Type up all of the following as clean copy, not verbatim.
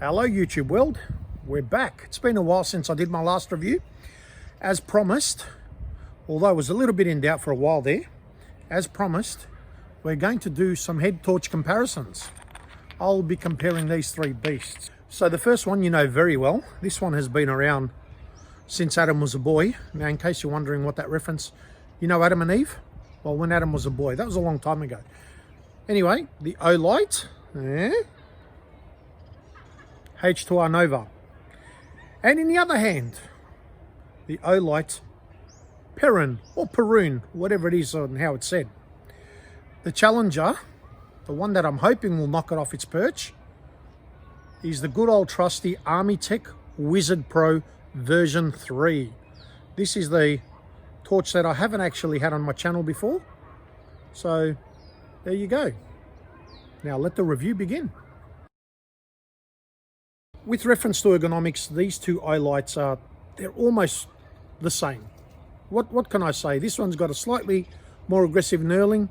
Hello YouTube world, we're back. It's been a while since I did my last review. As promised, although I was a little bit in doubt for a while there, as promised, we're going to do some head torch comparisons. I'll be comparing these three beasts. So the first one you know very well. This one has been around since Adam was a boy. Now in case you're wondering what that reference, you know Adam and Eve? Well, when Adam was a boy, that was a long time ago. Anyway, the Olight, H2R Nova. And in the other hand, the Olight Perun or Perun, whatever it is and how it's said. The challenger, the one that I'm hoping will knock it off its perch, is the good old trusty Armytek Wizard Pro version 3. This is the torch that I haven't actually had on my channel before. So there you go. Now let the review begin. With reference to ergonomics, these two Olights they're almost the same. What can I say? This one's got a slightly more aggressive knurling.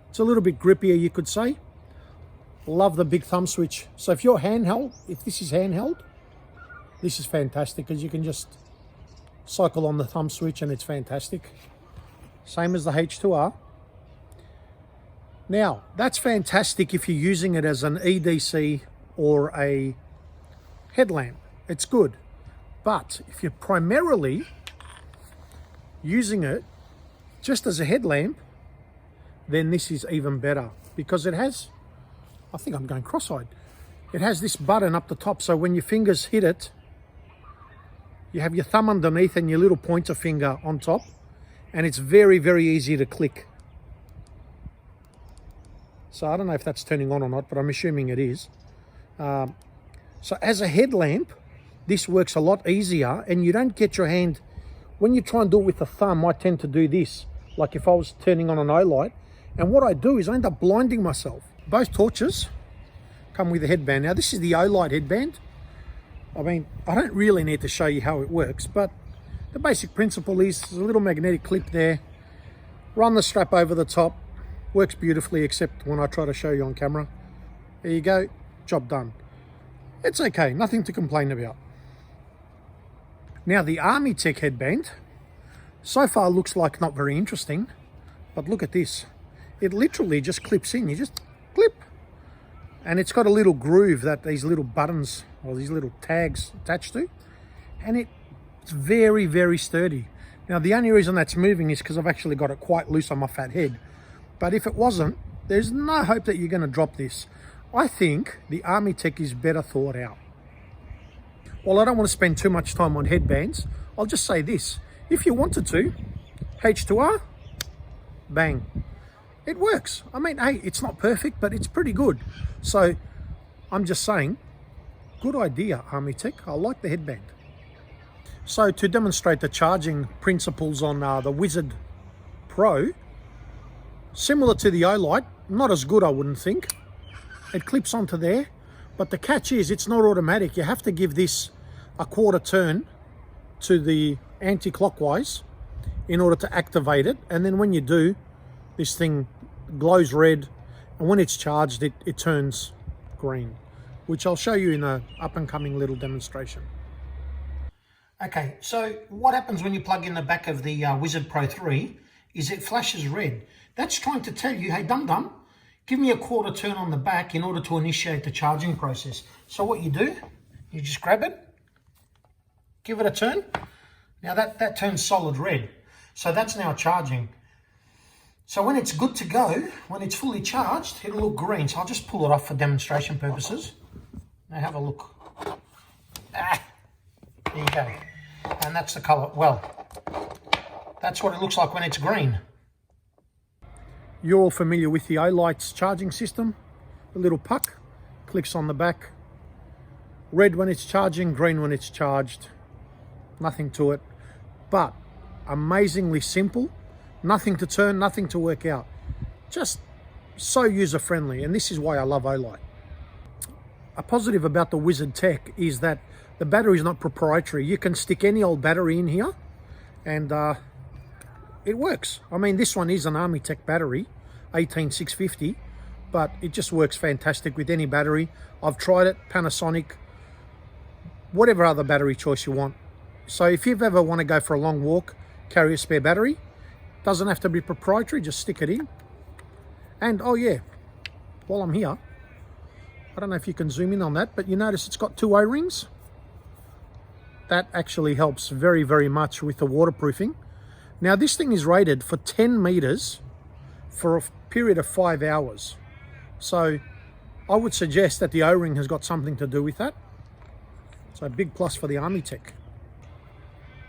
It's a little bit grippier, you could say. Love the big thumb switch. So if you're handheld, if this is handheld, this is fantastic because you can just cycle on the thumb switch and it's fantastic. Same as the H2R. Now, that's fantastic if you're using it as an EDC or a headlamp. It's good. But if you're primarily using it just as a headlamp, then this is even better because it has, I think I'm going cross-eyed, it has this button up the top, so when your fingers hit it, you have your thumb underneath and your little pointer finger on top, and it's very, very easy to click. So I don't know if that's turning on or not, but I'm assuming it is. So as a headlamp, this works a lot easier, and you don't get your hand, when you try and do it with the thumb, I tend to do this, like if I was turning on an Olight, and what I do is I end up blinding myself. Both torches come with a headband. Now this is the Olight headband. I mean, I don't really need to show you how it works, but the basic principle is there's a little magnetic clip there. Run the strap over the top. Works beautifully, except when I try to show you on camera. There you go, job done. It's okay, nothing to complain about. Now the Armytek headband, so far looks like not very interesting, but look at this. It literally just clips in, you just clip. And it's got a little groove that these little buttons or these little tags attached to. And it's very, very sturdy. Now the only reason that's moving is because I've actually got it quite loose on my fat head. But if it wasn't, there's no hope that you're going to drop this. I think the Armytek is better thought out. Well, I don't want to spend too much time on headbands. I'll just say this. If you wanted to, H2R, bang. It works. I mean, hey, it's not perfect, but it's pretty good. So I'm just saying, good idea, Armytek. I like the headband. So to demonstrate the charging principles on the Wizard Pro, similar to the Olight, not as good I wouldn't think. It clips onto there, but the catch is it's not automatic. You have to give this a quarter turn to the anti-clockwise in order to activate it, and then when you do, this thing glows red, and when it's charged it turns green, which I'll show you in a up and coming little demonstration. Okay, so what happens when you plug in the back of the Wizard Pro 3 is it flashes red. That's trying to tell you, hey dum-dum, give me a quarter turn on the back in order to initiate the charging process. So what you do, you just grab it, give it a turn. Now that turns solid red. So that's now charging. So when it's good to go, when it's fully charged, it'll look green. So I'll just pull it off for demonstration purposes. Now have a look. There you go. And that's the color. Well, that's what it looks like when it's green. You're all familiar with the Olight's charging system. The little puck clicks on the back. Red when it's charging, green when it's charged. Nothing to it, but amazingly simple. Nothing to turn, nothing to work out. Just so user-friendly, and this is why I love Olight. A positive about the Wizard Tech is that the battery is not proprietary. You can stick any old battery in here, and it works. I mean, this one is an Armytek battery, 18650, but it just works fantastic with any battery. I've tried it, Panasonic, whatever other battery choice you want. So if you ever want to go for a long walk, carry a spare battery. Doesn't have to be proprietary, just stick it in. And oh yeah, while I'm here, I don't know if you can zoom in on that, but you notice it's got 2 O-rings. That actually helps very, very much with the waterproofing. Now this thing is rated for 10 meters for a period of 5 hours. So I would suggest that the O-ring has got something to do with that. So a big plus for the Armytek.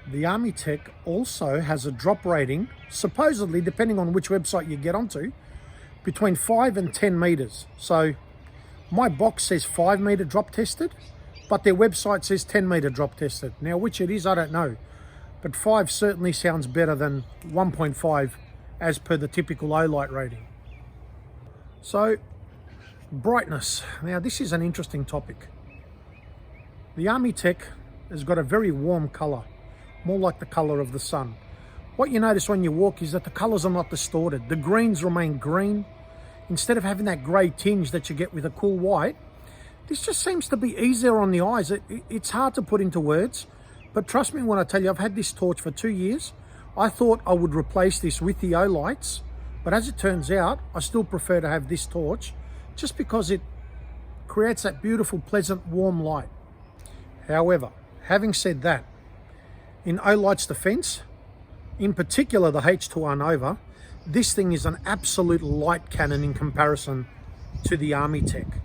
The Armytek also has a drop rating, supposedly, depending on which website you get onto, between 5 and 10 meters. So my box says 5 meter drop tested, but their website says 10 meter drop tested. Now which it is, I don't know, but 5 certainly sounds better than 1.5 as per the typical Olight rating. So brightness. Now this is an interesting topic. The Armytek has got a very warm color, more like the color of the sun. What you notice when you walk is that the colors are not distorted. The greens remain green. Instead of having that gray tinge that you get with a cool white, this just seems to be easier on the eyes. It's hard to put into words, but trust me when I tell you, I've had this torch for 2 years. I thought I would replace this with the Olights, but as it turns out, I still prefer to have this torch just because it creates that beautiful, pleasant, warm light. However, having said that, in Olight's defense, in particular the H2R Nova, this thing is an absolute light cannon in comparison to the Armytek.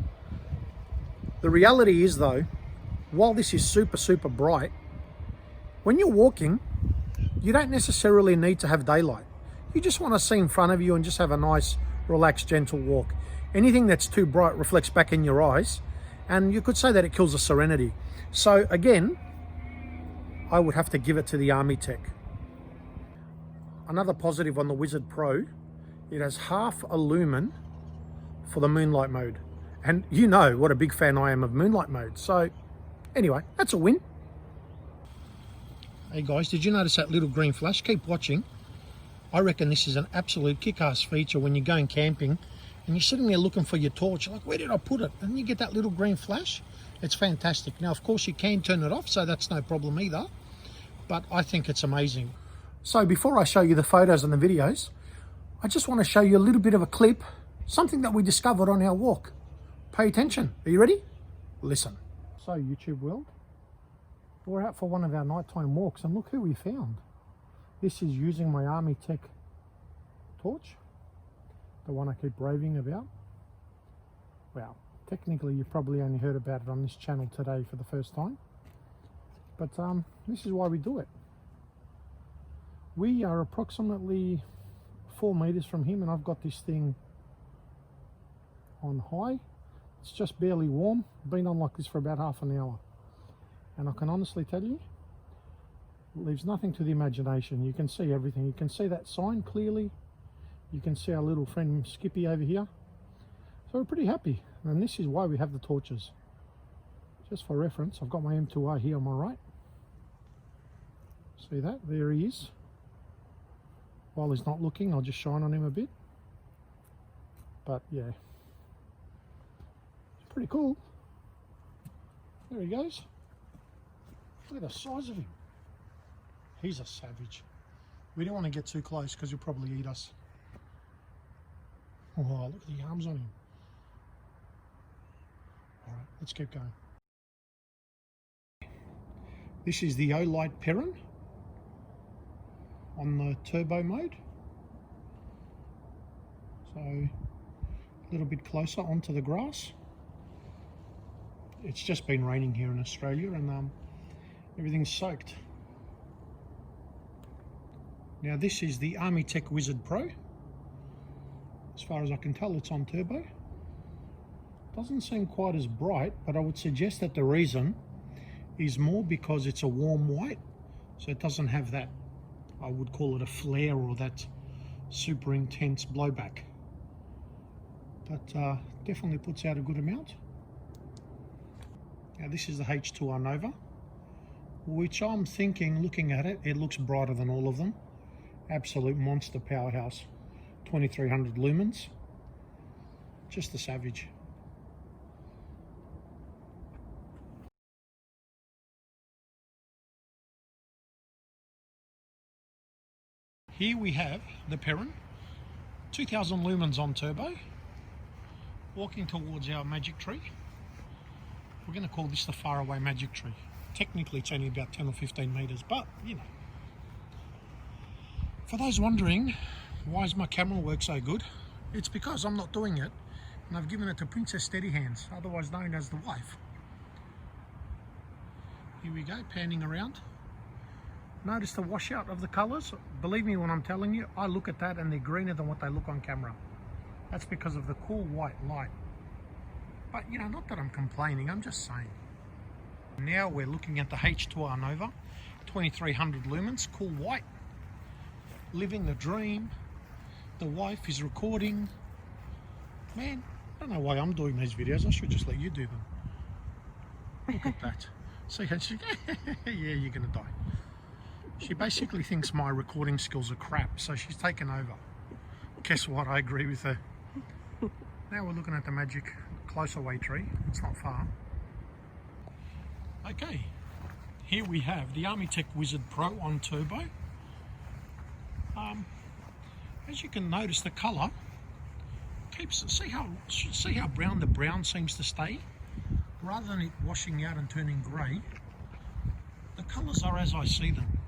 The reality is though, while this is super, super bright, when you're walking, you don't necessarily need to have daylight. You just want to see in front of you and just have a nice, relaxed, gentle walk. Anything that's too bright reflects back in your eyes, and you could say that it kills the serenity. So again, I would have to give it to the Armytek. Another positive on the Wizard Pro, it has half a lumen for the moonlight mode. And you know what a big fan I am of moonlight mode. So anyway, that's a win. Hey guys, did you notice that little green flash? Keep watching. I reckon this is an absolute kick-ass feature when you're going camping and you're sitting there looking for your torch. You're like, where did I put it? And you get that little green flash. It's fantastic. Now, of course, you can turn it off, so that's no problem either. But I think it's amazing. So before I show you the photos and the videos, I just want to show you a little bit of a clip, something that we discovered on our walk. Pay attention. Are you ready? Listen. So YouTube world, we're out for one of our nighttime walks and look who we found. This is using my Armytek torch, the one I keep raving about. Well, technically you've probably only heard about it on this channel today for the first time, but this is why we do it. We are approximately 4 meters from him and I've got this thing on high. It's just barely warm. Been on like this for about half an hour. And I can honestly tell you, it leaves nothing to the imagination. You can see everything. You can see that sign clearly. You can see our little friend Skippy over here. So we're pretty happy. And this is why we have the torches. Just for reference, I've got my M2R here on my right. See that? There he is. While he's not looking, I'll just shine on him a bit. But yeah, it's pretty cool. There he goes. Look at the size of him. He's a savage. We don't want to get too close because he'll probably eat us. Oh, look at the arms on him. Alright, let's keep going. This is the Olight Perrin on the turbo mode. So a little bit closer onto the grass. It's just been raining here in Australia and everything's soaked. Now this is the Armytek Wizard Pro. As far as I can tell, it's on turbo. Doesn't seem quite as bright, but I would suggest that the reason is more because it's a warm white, so it doesn't have that, I would call it a flare or that super intense blowback. But definitely puts out a good amount. Now this is the H2R Nova, which I'm thinking, looking at it, it looks brighter than all of them. Absolute monster powerhouse. 2300 lumens. Just a savage. Here we have the Perrin, 2000 lumens on turbo, walking towards our magic tree. We're going to call this the faraway magic tree. Technically it's only about 10 or 15 metres, but you know. For those wondering why is my camera work so good, it's because I'm not doing it and I've given it to Princess Steady Hands, otherwise known as the wife. Here we go, panning around. Notice the washout of the colours. Believe me when I'm telling you, I look at that and they're greener than what they look on camera. That's because of the cool white light. But you know, not that I'm complaining, I'm just saying. Now we're looking at the H2R Nova, 2300 lumens, cool white. Living the dream. The wife is recording. Man, I don't know why I'm doing these videos. I should just let you do them. Look at that. See how she, yeah, you're gonna die. She basically thinks my recording skills are crap, so she's taken over. Guess what? I agree with her. Now we're looking at the magic close away tree. It's not far. Okay, here we have the Armytek Wizard Pro on turbo. As you can notice, the colour keeps. See how brown the brown seems to stay, rather than it washing out and turning grey. The colours are as I see them.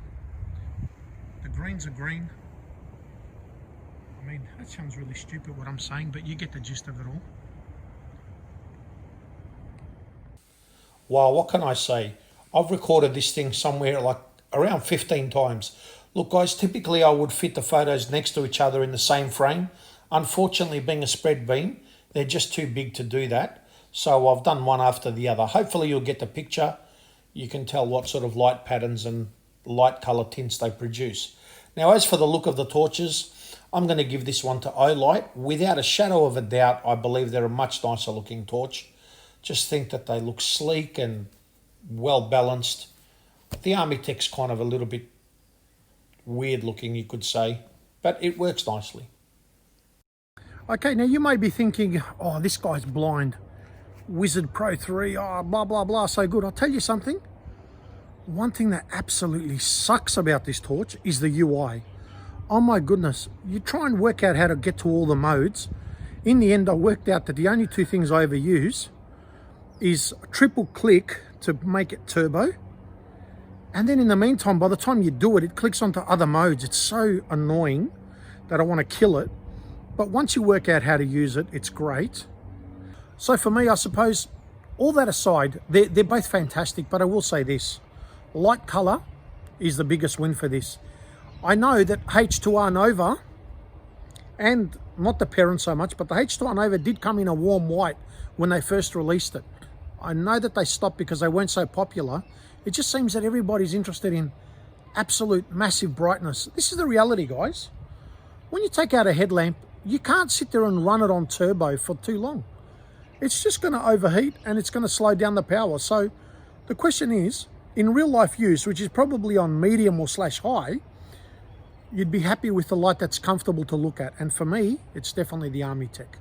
The greens are green. I mean, that sounds really stupid what I'm saying, but you get the gist of it all. Wow, what can I say? I've recorded this thing somewhere like around 15 times. Look guys, typically I would fit the photos next to each other in the same frame. Unfortunately, being a spread beam, they're just too big to do that. So I've done one after the other. Hopefully you'll get the picture. You can tell what sort of light patterns and light colour tints they produce. Now as for the look of the torches, I'm going to give this one to Olight. Without a shadow of a doubt, I believe they're a much nicer looking torch. Just think that they look sleek and well balanced. The Armytek's kind of a little bit weird looking, you could say, but it works nicely. Okay, now you may be thinking, oh, this guy's blind. Wizard Pro 3, oh, blah, blah, blah, so good. I'll tell you something. One thing that absolutely sucks about this torch is the UI. Oh my goodness, you try and work out how to get to all the modes. In the end, I worked out that the only two things I ever use is triple click to make it turbo. And then in the meantime, by the time you do it, it clicks onto other modes. It's so annoying that I want to kill it. But once you work out how to use it, it's great. So for me, I suppose, all that aside, they're both fantastic, but I will say this. Light colour is the biggest win for this. I know that H2R Nova, and not the Perrin so much, but the H2R Nova did come in a warm white when they first released it. I know that they stopped because they weren't so popular. It just seems that everybody's interested in absolute massive brightness. This is the reality, guys. When you take out a headlamp, you can't sit there and run it on turbo for too long. It's just going to overheat and it's going to slow down the power. So the question is, in real life use, which is probably on medium or /high, you'd be happy with the light that's comfortable to look at. And for me, it's definitely the Armytek.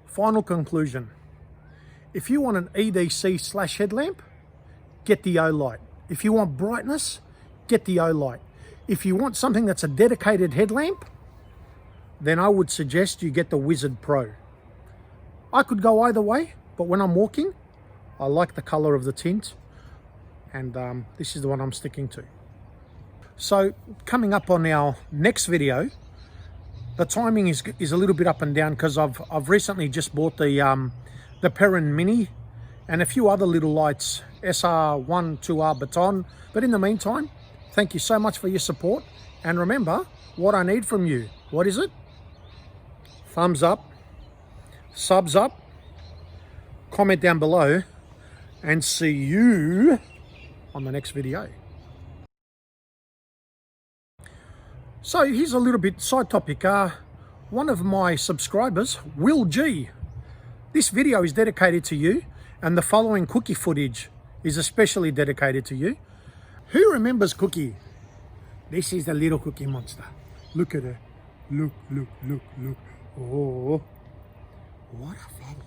Final conclusion. If you want an EDC / headlamp, get the Olight. If you want brightness, get the Olight. If you want something that's a dedicated headlamp, then I would suggest you get the Wizard Pro. I could go either way, but when I'm walking, I like the color of the tint, and this is the one I'm sticking to. So coming up on our next video, the timing is a little bit up and down because I've recently just bought the Perrin Mini and a few other little lights, SR1, 2R Baton. But in the meantime, thank you so much for your support. And remember, what I need from you, what is it? Thumbs up, subs up, comment down below, and see you on the next video. So here's a little bit side topic. One of my subscribers, Will G, this video is dedicated to you, and the following Cookie footage is especially dedicated to you. Who remembers Cookie? This is the little Cookie monster. Look at her. Look, look, look, look. Oh, what a fatty.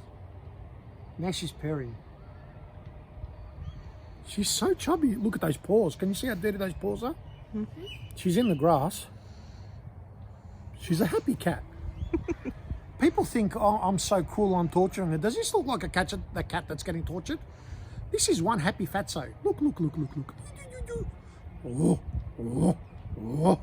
Now she's pairing. She's so chubby. Look at those paws. Can you see how dirty those paws are? Mm-hmm. She's in the grass. She's a happy cat. People think, oh, I'm so cool, I'm torturing her. Does this look like a cat that's getting tortured? This is one happy fatso. Look, look, look, look, look. Oh, oh, oh.